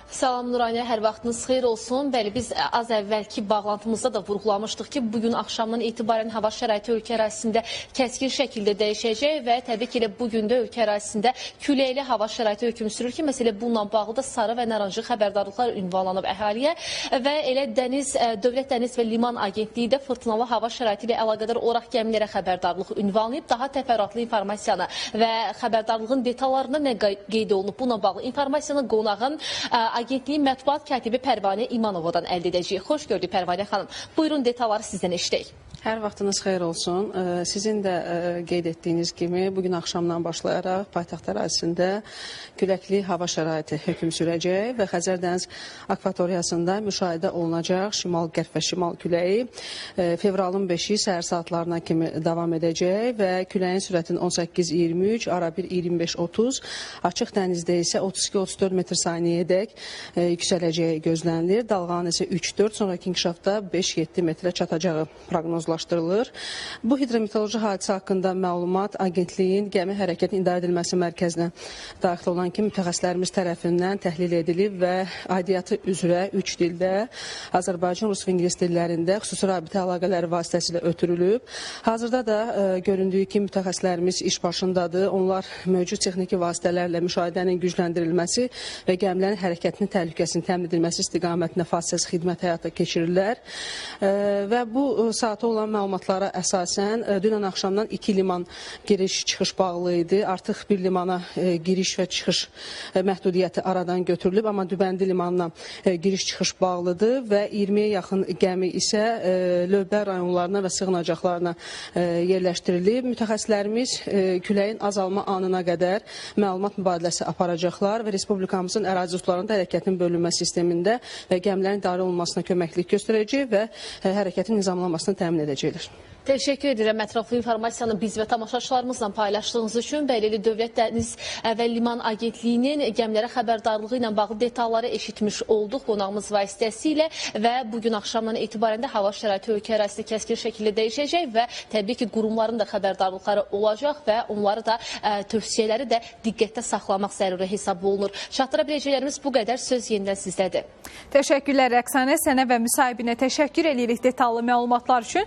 Salam Nuraniyə, hər vaxtınız xeyir olsun. Bəli, biz az əvvəlki bağlantımızda da vurğulamışdıq ki, bugün axşamdan etibarən hava şəraiti ölkə ərazisində kəskin şəkildə dəyişəcək və təbii ki, bugün də ölkə ərazisində küləkli hava şəraiti hökm sürür ki, məsələ bununla bağlı da sarı və naranjı xəbərdarlıqlar ünvanlanıb əhaliyə və elə Dövlət Dəniz və Liman Agentliyi də fırtınalı hava şəraiti ilə əlaqədar olaraq gəmilərə xəbərdarlıq ünvanlayıb. Daha təfərrüatlı informasiyanı və xəbərdarlığın detallarında nə qeyd olunub, buna bağlı informasiyanı qonağın Agentliyin mətbuat katibi Pərvanə İmanovadan əldə edəcəyik. Xoş gördük Pərvanə xanım. Buyurun detalları sizdən eşidək. Hər vaxtınız xeyir olsun. Sizin də qeyd etdiyiniz kimi bugün axşamdan başlayaraq paytaxt ərazisində küləkli hava şəraiti hökm sürəcək və Xəzər dəniz akvatoriyasında müşahidə olunacaq şimal-qərb və şimal küləyi fevralın 5-i səhər saatlarına kimi davam edəcək və küləyin sürətinin 18-23, arabir 25-30, açıq dənizdə isə 32-34 metr saniyədək yüksələcəyi gözlənilir. Dalğanın isə 3-4, sonraki inkişafda 5-7 metrə çatacağı proqnozlaşdırılır. Bu hidrometeoroloji hadisə haqqında məlumat Agentliyin gəmi hərəkəti idarə edilməsi mərkəzinə daxil olan kimi mütəxəssislərimiz tərəfindən təhlil edilib və aidiyyatı üzrə 3 dildə Azərbaycan, Rus və İngilis dillərində xüsusi rabitə əlaqələri vasitəsilə ötürülüb. Hazırda da göründüyü kimi mütəxəssislərimiz iş başındadır. Onlar mövcud texniki vasitələrlə müşahidənin gücləndirilməsi və gəmilərin hərəkətinin təhlükəsinin təmin edilməsi istiqamətində fasiləsiz xidmət həyata keçirirlər. Və bu saata olan məlumatlara əsasən dünən axşamdan 2 liman giriş-çıxış bağlı idi. Artıq bir limana giriş və çıxış məhdudiyyəti aradan götürülüb, amma Dübəndi limanına giriş-çıxış bağlıdır və 20-yə yaxın gəmi isə lövbər rayonlarına və sığınacaqlarına yerləşdirilib. Mütəxəssislərimiz küləyin azalma anına qədər məlumat mübadiləsi aparacaqlar və Respublikamızın ərazi üzvlərinin hərəkətin bölünmə sistemində və gəmilərin idarə olunmasına köməklik göstərəcək və hərəkətin nizamlanmasını təmin edəcəklər. Təşəkkür edirəm ətraflı informasiyanı biz və tamaşaçılarımızla paylaşdığınız üçün. Beləliklə Dövlət Dəniz və Liman Agentliyinin gəmilərə xəbərdarlığı ilə bağlı detalları eşitmiş olduq qonağımız vasitəsilə və bugün axşamdan etibarən də hava şəraiti ölkə ərazisində kəskin şəkildə dəyişəcək və təbii ki, qurumların da xəbərdarlıqları olacaq və onları da tövsiyələri də diqqətdə saxlamaq zəruri hesab olunur. Çatdıra biləcəklərimiz bu qədər, söz yenidən sizdədir. Təşəkkürlər Rəqsanə, sənə və müsahibinə təşəkkür edirik detallı məlumatlar üçün.